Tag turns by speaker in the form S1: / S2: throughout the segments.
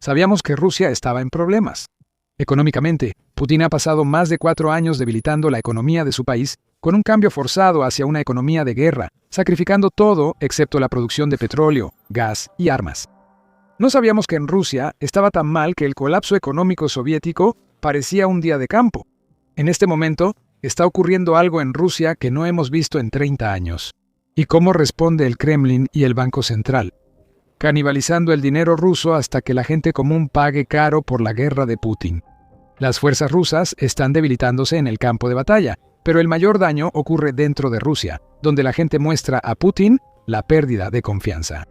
S1: Sabíamos que Rusia estaba en problemas. Económicamente, Putin ha pasado más de 4 años debilitando la economía de su país con un cambio forzado hacia una economía de guerra, sacrificando todo excepto la producción de petróleo, gas y armas. No sabíamos que en Rusia estaba tan mal que el colapso económico soviético parecía un día de campo. En este momento, está ocurriendo algo en Rusia que no hemos visto en 30 años. ¿Y cómo responde el Kremlin y el Banco Central? Canibalizando el dinero ruso hasta que la gente común pague caro por la guerra de Putin. Las fuerzas rusas están debilitándose en el campo de batalla, pero el mayor daño ocurre dentro de Rusia, donde la gente muestra a Putin la pérdida de confianza.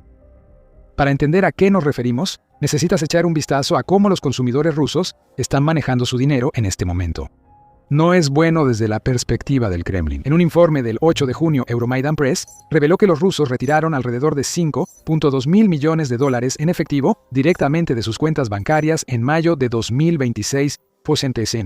S1: Para entender a qué nos referimos, necesitas echar un vistazo a cómo los consumidores rusos están manejando su dinero en este momento. No es bueno desde la perspectiva del Kremlin. En un informe del 8 de junio, Euromaidan Press reveló que los rusos retiraron alrededor de $5.2 mil millones en efectivo directamente de sus cuentas bancarias en mayo de 2026.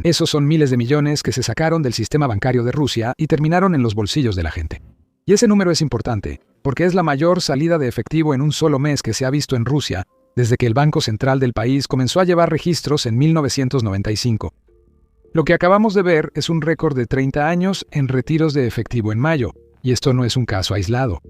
S1: Esos son miles de millones que se sacaron del sistema bancario de Rusia y terminaron en los bolsillos de la gente. Y ese número es importante, porque es la mayor salida de efectivo en un solo mes que se ha visto en Rusia desde que el Banco Central del país comenzó a llevar registros en 1995. Lo que acabamos de ver es un récord de 30 años en retiros de efectivo en mayo, y esto no es un caso aislado.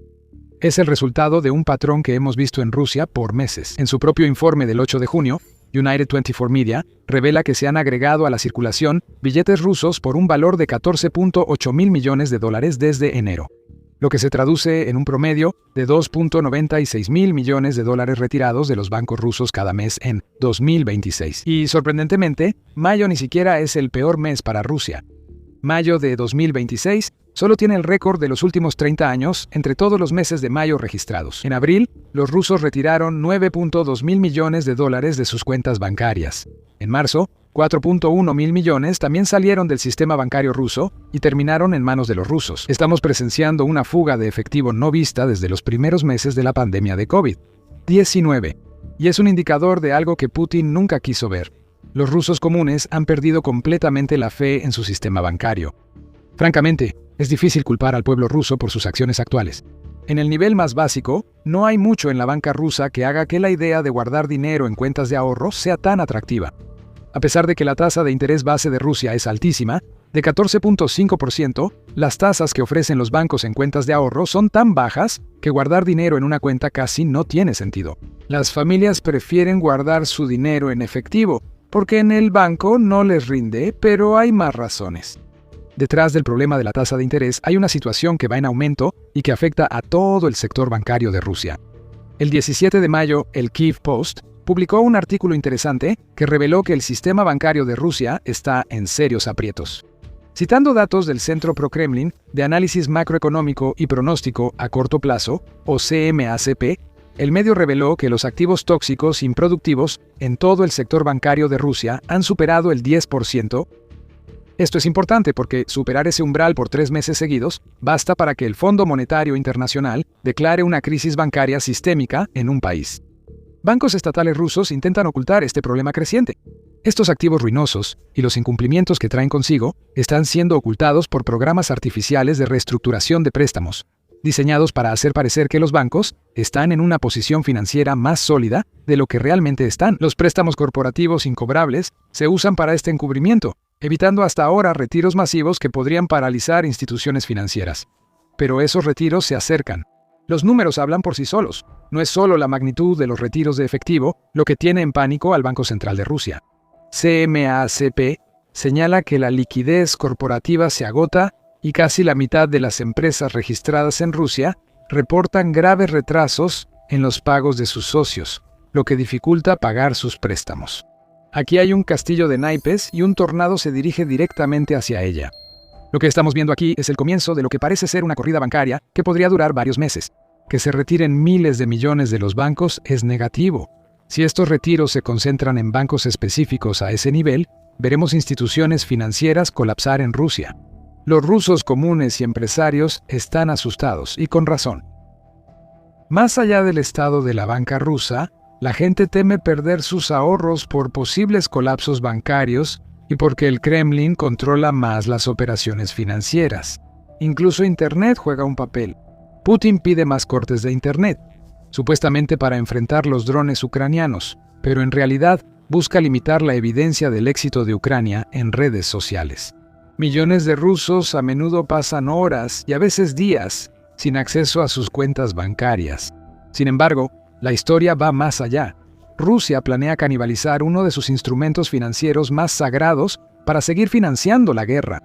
S1: Es el resultado de un patrón que hemos visto en Rusia por meses. En su propio informe del 8 de junio, United 24 Media revela que se han agregado a la circulación billetes rusos por un valor de $14.8 mil millones desde enero, lo que se traduce en un promedio de $2.96 mil millones retirados de los bancos rusos cada mes en 2026. Y sorprendentemente, mayo ni siquiera es el peor mes para Rusia. Mayo de 2026 solo tiene el récord de los últimos 30 años entre todos los meses de mayo registrados. En abril, los rusos retiraron $9.2 mil millones de sus cuentas bancarias. En marzo, 4.1 mil millones también salieron del sistema bancario ruso y terminaron en manos de los rusos. Estamos presenciando una fuga de efectivo no vista desde los primeros meses de la pandemia de COVID-19. Y es un indicador de algo que Putin nunca quiso ver. Los rusos comunes han perdido completamente la fe en su sistema bancario. Francamente, es difícil culpar al pueblo ruso por sus acciones actuales. En el nivel más básico, no hay mucho en la banca rusa que haga que la idea de guardar dinero en cuentas de ahorro sea tan atractiva. A pesar de que la tasa de interés base de Rusia es altísima, de 14.5%, las tasas que ofrecen los bancos en cuentas de ahorro son tan bajas que guardar dinero en una cuenta casi no tiene sentido. Las familias prefieren guardar su dinero en efectivo, porque en el banco no les rinde, pero hay más razones. Detrás del problema de la tasa de interés hay una situación que va en aumento y que afecta a todo el sector bancario de Rusia. El 17 de mayo, el Kyiv Post publicó un artículo interesante que reveló que el sistema bancario de Rusia está en serios aprietos. Citando datos del Centro Pro-Kremlin de Análisis Macroeconómico y Pronóstico a Corto Plazo, o CMACP, el medio reveló que los activos tóxicos improductivos en todo el sector bancario de Rusia han superado el 10%. Esto es importante porque superar ese umbral por 3 meses seguidos basta para que el Fondo Monetario Internacional declare una crisis bancaria sistémica en un país. Bancos estatales rusos intentan ocultar este problema creciente. Estos activos ruinosos y los incumplimientos que traen consigo están siendo ocultados por programas artificiales de reestructuración de préstamos, diseñados para hacer parecer que los bancos están en una posición financiera más sólida de lo que realmente están. Los préstamos corporativos incobrables se usan para este encubrimiento, evitando hasta ahora retiros masivos que podrían paralizar instituciones financieras. Pero esos retiros se acercan. Los números hablan por sí solos. No es solo la magnitud de los retiros de efectivo lo que tiene en pánico al Banco Central de Rusia. CMACP señala que la liquidez corporativa se agota y casi la mitad de las empresas registradas en Rusia reportan graves retrasos en los pagos de sus socios, lo que dificulta pagar sus préstamos. Aquí hay un castillo de naipes y un tornado se dirige directamente hacia ella. Lo que estamos viendo aquí es el comienzo de lo que parece ser una corrida bancaria que podría durar varios meses. Que se retiren miles de millones de los bancos es negativo. Si estos retiros se concentran en bancos específicos a ese nivel, veremos instituciones financieras colapsar en Rusia. Los rusos comunes y empresarios están asustados, y con razón. Más allá del estado de la banca rusa, la gente teme perder sus ahorros por posibles colapsos bancarios y porque el Kremlin controla más las operaciones financieras. Incluso Internet juega un papel. Putin pide más cortes de Internet, supuestamente para enfrentar los drones ucranianos, pero en realidad busca limitar la evidencia del éxito de Ucrania en redes sociales. Millones de rusos a menudo pasan horas y a veces días sin acceso a sus cuentas bancarias. Sin embargo, la historia va más allá. Rusia planea canibalizar uno de sus instrumentos financieros más sagrados para seguir financiando la guerra.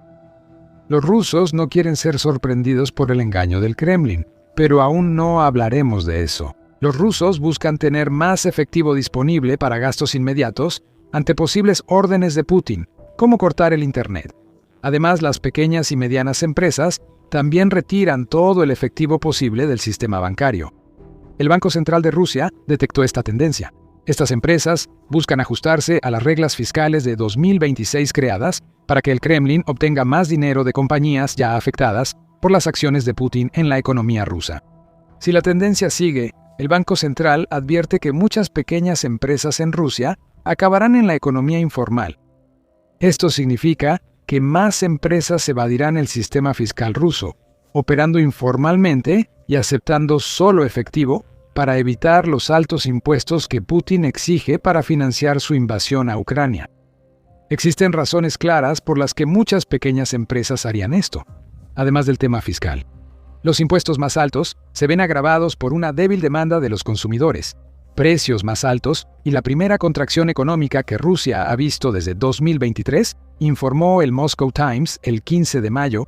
S1: Los rusos no quieren ser sorprendidos por el engaño del Kremlin, pero aún no hablaremos de eso. Los rusos buscan tener más efectivo disponible para gastos inmediatos ante posibles órdenes de Putin, como cortar el Internet. Además, las pequeñas y medianas empresas también retiran todo el efectivo posible del sistema bancario. El Banco Central de Rusia detectó esta tendencia. Estas empresas buscan ajustarse a las reglas fiscales de 2026 creadas para que el Kremlin obtenga más dinero de compañías ya afectadas por las acciones de Putin en la economía rusa. Si la tendencia sigue, el Banco Central advierte que muchas pequeñas empresas en Rusia acabarán en la economía informal. Esto significa que más empresas evadirán el sistema fiscal ruso, operando informalmente y aceptando solo efectivo para evitar los altos impuestos que Putin exige para financiar su invasión a Ucrania. Existen razones claras por las que muchas pequeñas empresas harían esto, además del tema fiscal. Los impuestos más altos se ven agravados por una débil demanda de los consumidores, precios más altos y la primera contracción económica que Rusia ha visto desde 2023, informó el Moscow Times el 15 de mayo.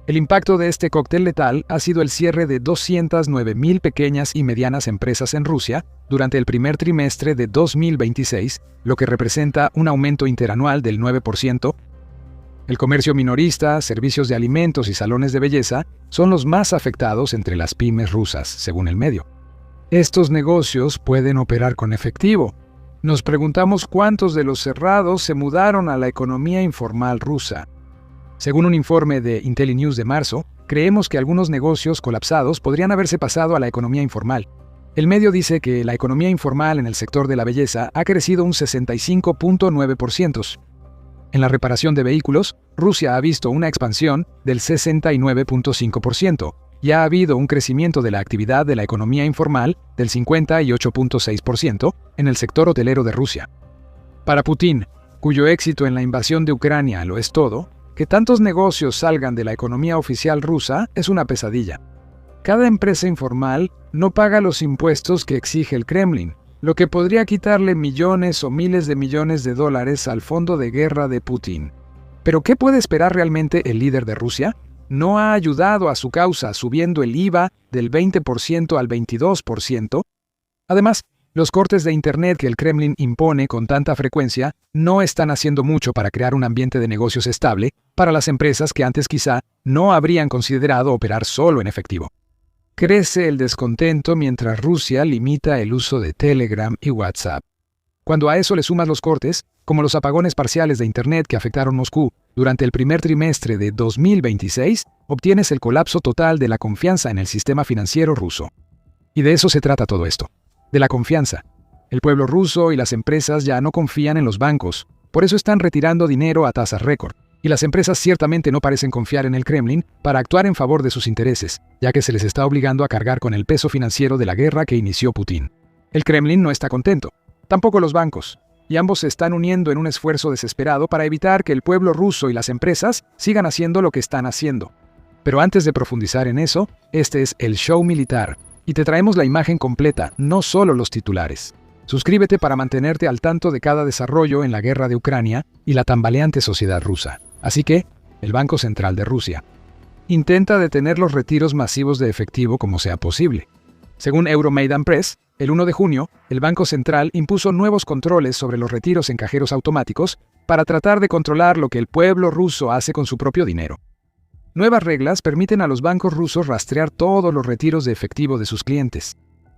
S1: El impacto de este cóctel letal ha sido el cierre de 209.000 pequeñas y medianas empresas en Rusia durante el primer trimestre de 2026, lo que representa un aumento interanual del 9%. El comercio minorista, servicios de alimentos y salones de belleza son los más afectados entre las pymes rusas, según el medio. Estos negocios pueden operar con efectivo. Nos preguntamos cuántos de los cerrados se mudaron a la economía informal rusa. Según un informe de IntelliNews de marzo, creemos que algunos negocios colapsados podrían haberse pasado a la economía informal. El medio dice que la economía informal en el sector de la belleza ha crecido un 65.9%. En la reparación de vehículos, Rusia ha visto una expansión del 69.5% y ha habido un crecimiento de la actividad de la economía informal del 58.6% en el sector hotelero de Rusia. Para Putin, cuyo éxito en la invasión de Ucrania lo es todo, que tantos negocios salgan de la economía oficial rusa es una pesadilla. Cada empresa informal no paga los impuestos que exige el Kremlin, lo que podría quitarle millones o miles de millones de dólares al fondo de guerra de Putin. ¿Pero qué puede esperar realmente el líder de Rusia? No ha ayudado a su causa subiendo el IVA del 20% al 22%. Además, los cortes de Internet que el Kremlin impone con tanta frecuencia no están haciendo mucho para crear un ambiente de negocios estable para las empresas que antes quizá no habrían considerado operar solo en efectivo. Crece el descontento mientras Rusia limita el uso de Telegram y WhatsApp. Cuando a eso le sumas los cortes, como los apagones parciales de Internet que afectaron Moscú durante el primer trimestre de 2026, obtienes el colapso total de la confianza en el sistema financiero ruso. Y de eso se trata todo esto, de la confianza. El pueblo ruso y las empresas ya no confían en los bancos, por eso están retirando dinero a tasas récord. Y las empresas ciertamente no parecen confiar en el Kremlin para actuar en favor de sus intereses, ya que se les está obligando a cargar con el peso financiero de la guerra que inició Putin. El Kremlin no está contento, tampoco los bancos, y ambos se están uniendo en un esfuerzo desesperado para evitar que el pueblo ruso y las empresas sigan haciendo lo que están haciendo. Pero antes de profundizar en eso, este es el show militar, y te traemos la imagen completa, no solo los titulares. Suscríbete para mantenerte al tanto de cada desarrollo en la guerra de Ucrania y la tambaleante sociedad rusa. Así que, el Banco Central de Rusia intenta detener los retiros masivos de efectivo como sea posible. Según Euromaidan Press, el 1 de junio, el Banco Central impuso nuevos controles sobre los retiros en cajeros automáticos para tratar de controlar lo que el pueblo ruso hace con su propio dinero. Nuevas reglas permiten a los bancos rusos rastrear todos los retiros de efectivo de sus clientes.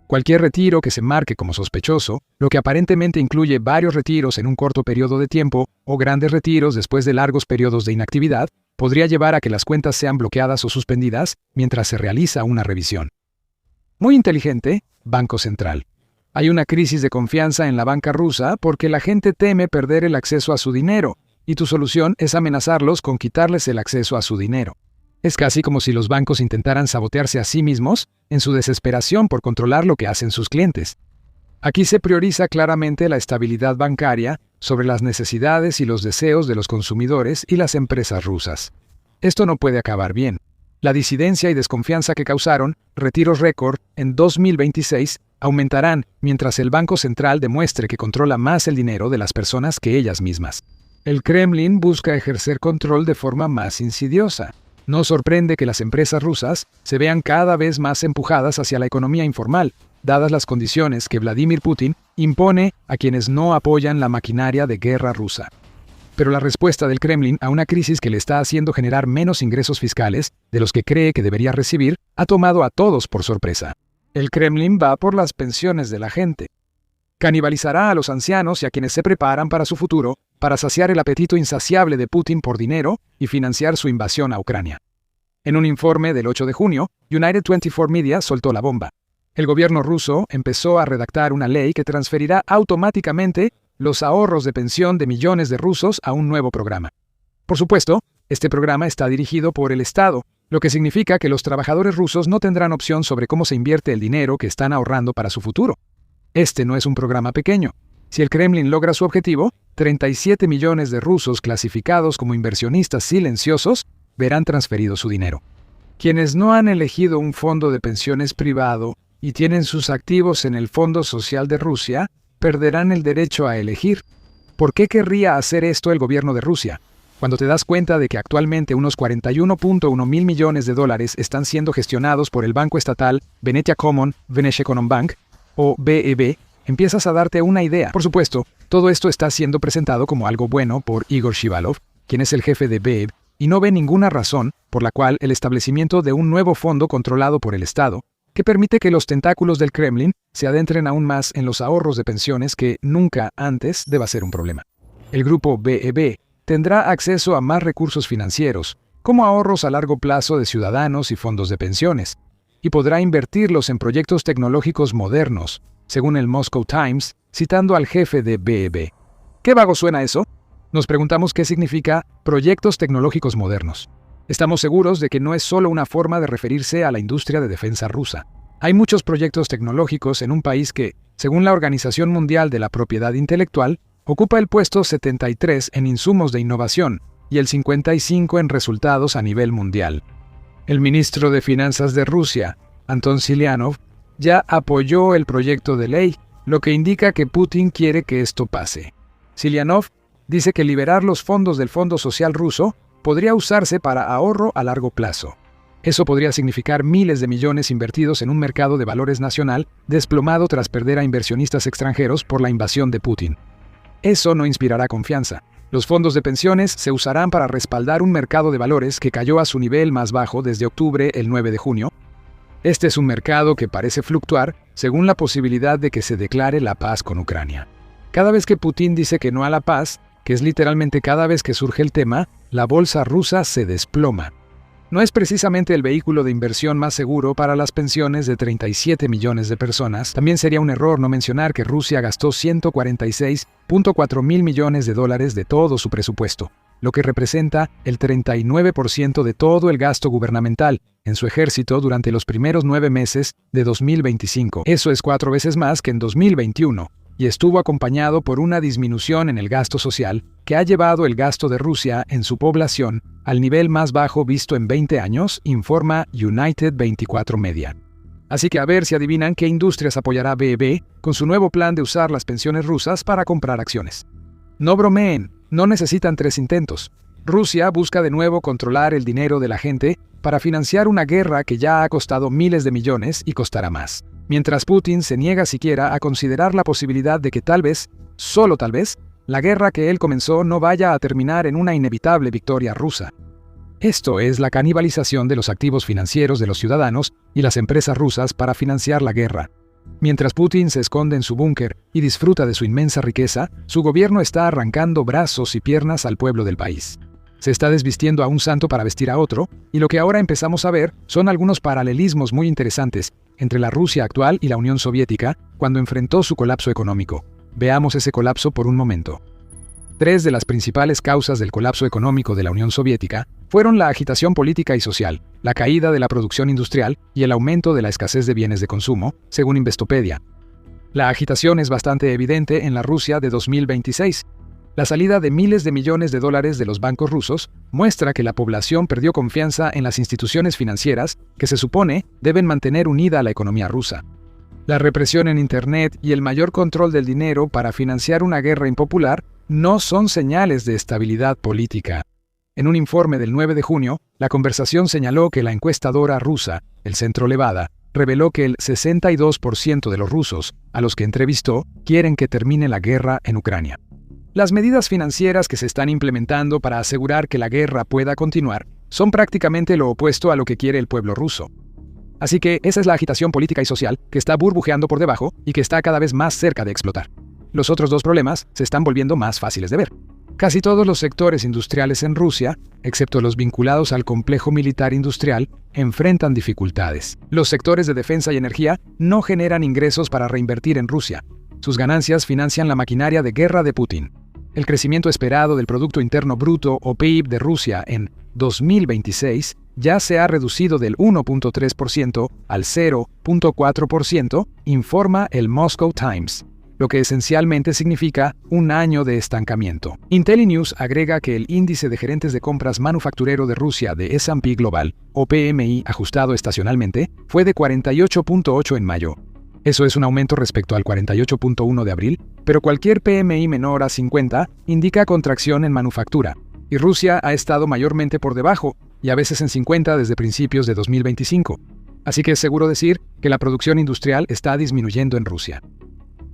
S1: Cualquier retiro que se marque como sospechoso, lo que aparentemente incluye varios retiros en un corto periodo de tiempo o grandes retiros después de largos periodos de inactividad, podría llevar a que las cuentas sean bloqueadas o suspendidas mientras se realiza una revisión. Muy inteligente, Banco Central. Hay una crisis de confianza en la banca rusa porque la gente teme perder el acceso a su dinero, y tu solución es amenazarlos con quitarles el acceso a su dinero. Es casi como si los bancos intentaran sabotearse a sí mismos en su desesperación por controlar lo que hacen sus clientes. Aquí se prioriza claramente la estabilidad bancaria sobre las necesidades y los deseos de los consumidores y las empresas rusas. Esto no puede acabar bien. La disidencia y desconfianza que causaron retiros récord en 2026 aumentarán mientras el Banco Central demuestre que controla más el dinero de las personas que ellas mismas. El Kremlin busca ejercer control de forma más insidiosa. No sorprende que las empresas rusas se vean cada vez más empujadas hacia la economía informal, dadas las condiciones que Vladimir Putin impone a quienes no apoyan la maquinaria de guerra rusa. Pero la respuesta del Kremlin a una crisis que le está haciendo generar menos ingresos fiscales de los que cree que debería recibir ha tomado a todos por sorpresa. El Kremlin va por las pensiones de la gente. Canibalizará a los ancianos y a quienes se preparan para su futuro para saciar el apetito insaciable de Putin por dinero y financiar su invasión a Ucrania. En un informe del 8 de junio, United 24 Media soltó la bomba. El gobierno ruso empezó a redactar una ley que transferirá automáticamente los ahorros de pensión de millones de rusos a un nuevo programa. Por supuesto, este programa está dirigido por el Estado, lo que significa que los trabajadores rusos no tendrán opción sobre cómo se invierte el dinero que están ahorrando para su futuro. Este no es un programa pequeño. Si el Kremlin logra su objetivo, 37 millones de rusos clasificados como inversionistas silenciosos verán transferido su dinero. Quienes no han elegido un fondo de pensiones privado y tienen sus activos en el Fondo Social de Rusia, perderán el derecho a elegir. ¿Por qué querría hacer esto el gobierno de Rusia? Cuando te das cuenta de que actualmente unos 41.1 mil millones de dólares están siendo gestionados por el banco estatal Vnesheconombank, o BEB, empiezas a darte una idea. Por supuesto, todo esto está siendo presentado como algo bueno por Igor Shivalov, quien es el jefe de BEB, y no ve ninguna razón por la cual el establecimiento de un nuevo fondo controlado por el Estado, que permite que los tentáculos del Kremlin se adentren aún más en los ahorros de pensiones que nunca antes deba ser un problema. El grupo BEB tendrá acceso a más recursos financieros, como ahorros a largo plazo de ciudadanos y fondos de pensiones, y podrá invertirlos en proyectos tecnológicos modernos, según el Moscow Times, citando al jefe de BEB. ¿Qué vago suena eso? Nos preguntamos qué significa proyectos tecnológicos modernos. Estamos seguros de que no es solo una forma de referirse a la industria de defensa rusa. Hay muchos proyectos tecnológicos en un país que, según la Organización Mundial de la Propiedad Intelectual, ocupa el puesto 73 en insumos de innovación y el 55 en resultados a nivel mundial. El ministro de Finanzas de Rusia, Anton Silianov, ya apoyó el proyecto de ley, lo que indica que Putin quiere que esto pase. Silianov dice que liberar los fondos del Fondo Social ruso podría usarse para ahorro a largo plazo. Eso podría significar miles de millones invertidos en un mercado de valores nacional desplomado tras perder a inversionistas extranjeros por la invasión de Putin. Eso no inspirará confianza. Los fondos de pensiones se usarán para respaldar un mercado de valores que cayó a su nivel más bajo desde octubre el 9 de junio. Este es un mercado que parece fluctuar según la posibilidad de que se declare la paz con Ucrania. Cada vez que Putin dice que no a la paz, que es literalmente cada vez que surge el tema, la bolsa rusa se desploma. No es precisamente el vehículo de inversión más seguro para las pensiones de 37 millones de personas. También sería un error no mencionar que Rusia gastó 146.4 mil millones de dólares de todo su presupuesto, lo que representa el 39% de todo el gasto gubernamental en su ejército durante los primeros 9 meses de 2025. Eso es 4 veces más que en 2021. Y estuvo acompañado por una disminución en el gasto social que ha llevado el gasto de Rusia en su población al nivel más bajo visto en 20 años, informa United 24 Media. Así que a ver si adivinan qué industrias apoyará BEB con su nuevo plan de usar las pensiones rusas para comprar acciones. No bromeen, no necesitan 3 intentos. Rusia busca de nuevo controlar el dinero de la gente para financiar una guerra que ya ha costado miles de millones y costará más. Mientras Putin se niega siquiera a considerar la posibilidad de que tal vez, solo tal vez, la guerra que él comenzó no vaya a terminar en una inevitable victoria rusa. Esto es la canibalización de los activos financieros de los ciudadanos y las empresas rusas para financiar la guerra. Mientras Putin se esconde en su búnker y disfruta de su inmensa riqueza, su gobierno está arrancando brazos y piernas al pueblo del país. Se está desvistiendo a un santo para vestir a otro, y lo que ahora empezamos a ver son algunos paralelismos muy interesantes entre la Rusia actual y la Unión Soviética cuando enfrentó su colapso económico. Veamos ese colapso por un momento. 3 de las principales causas del colapso económico de la Unión Soviética fueron la agitación política y social, la caída de la producción industrial y el aumento de la escasez de bienes de consumo, según Investopedia. La agitación es bastante evidente en la Rusia de 2026. La salida de miles de millones de dólares de los bancos rusos muestra que la población perdió confianza en las instituciones financieras que se supone deben mantener unida a la economía rusa. La represión en Internet y el mayor control del dinero para financiar una guerra impopular no son señales de estabilidad política. En un informe del 9 de junio, la conversación señaló que la encuestadora rusa, el Centro Levada, reveló que el 62% de los rusos a los que entrevistó quieren que termine la guerra en Ucrania. Las medidas financieras que se están implementando para asegurar que la guerra pueda continuar son prácticamente lo opuesto a lo que quiere el pueblo ruso. Así que esa es la agitación política y social que está burbujeando por debajo y que está cada vez más cerca de explotar. Los otros dos problemas se están volviendo más fáciles de ver. Casi todos los sectores industriales en Rusia, excepto los vinculados al complejo militar industrial, enfrentan dificultades. Los sectores de defensa y energía no generan ingresos para reinvertir en Rusia. Sus ganancias financian la maquinaria de guerra de Putin. El crecimiento esperado del Producto Interno Bruto o PIB de Rusia en 2026 ya se ha reducido del 1.3% al 0.4%, informa el Moscow Times, lo que esencialmente significa un año de estancamiento. IntelliNews agrega que el índice de gerentes de compras manufacturero de Rusia de S&P Global, o PMI ajustado estacionalmente, fue de 48.8 en mayo. Eso es un aumento respecto al 48.1 de abril, pero cualquier PMI menor a 50 indica contracción en manufactura, y Rusia ha estado mayormente por debajo, y a veces en 50 desde principios de 2025. Así que es seguro decir que la producción industrial está disminuyendo en Rusia.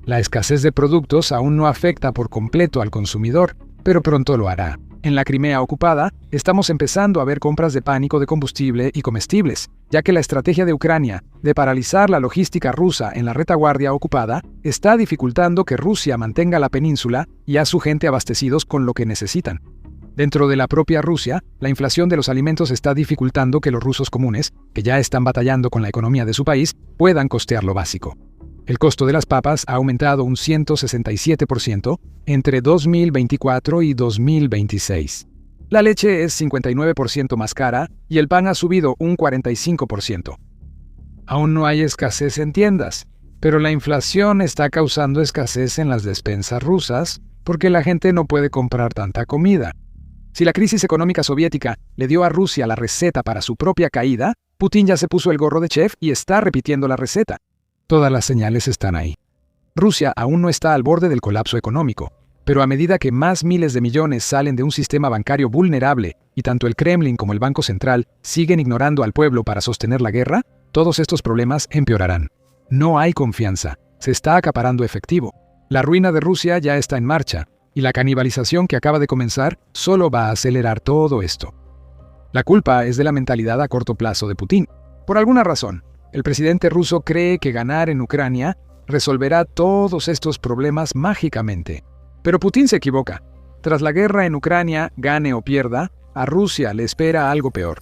S1: La escasez de productos aún no afecta por completo al consumidor, pero pronto lo hará. En la Crimea ocupada, estamos empezando a ver compras de pánico de combustible y comestibles, ya que la estrategia de Ucrania de paralizar la logística rusa en la retaguardia ocupada está dificultando que Rusia mantenga la península y a su gente abastecidos con lo que necesitan. Dentro de la propia Rusia, la inflación de los alimentos está dificultando que los rusos comunes, que ya están batallando con la economía de su país, puedan costear lo básico. El costo de las papas ha aumentado un 167% entre 2024 y 2026. La leche es 59% más cara y el pan ha subido un 45%. Aún no hay escasez en tiendas, pero la inflación está causando escasez en las despensas rusas porque la gente no puede comprar tanta comida. Si la crisis económica soviética le dio a Rusia la receta para su propia caída, Putin ya se puso el gorro de chef y está repitiendo la receta. Todas las señales están ahí. Rusia aún no está al borde del colapso económico, pero a medida que más miles de millones salen de un sistema bancario vulnerable y tanto el Kremlin como el Banco Central siguen ignorando al pueblo para sostener la guerra, todos estos problemas empeorarán. No hay confianza, se está acaparando efectivo. La ruina de Rusia ya está en marcha, y la canibalización que acaba de comenzar solo va a acelerar todo esto. La culpa es de la mentalidad a corto plazo de Putin. Por alguna razón, el presidente ruso cree que ganar en Ucrania resolverá todos estos problemas mágicamente. Pero Putin se equivoca. Tras la guerra en Ucrania, gane o pierda, a Rusia le espera algo peor.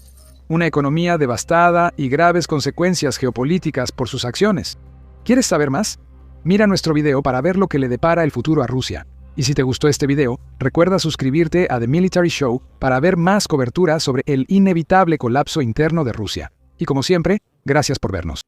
S1: Una economía devastada y graves consecuencias geopolíticas por sus acciones. ¿Quieres saber más? Mira nuestro video para ver lo que le depara el futuro a Rusia. Y si te gustó este video, recuerda suscribirte a The Military Show para ver más cobertura sobre el inevitable colapso interno de Rusia. Y como siempre, gracias por vernos.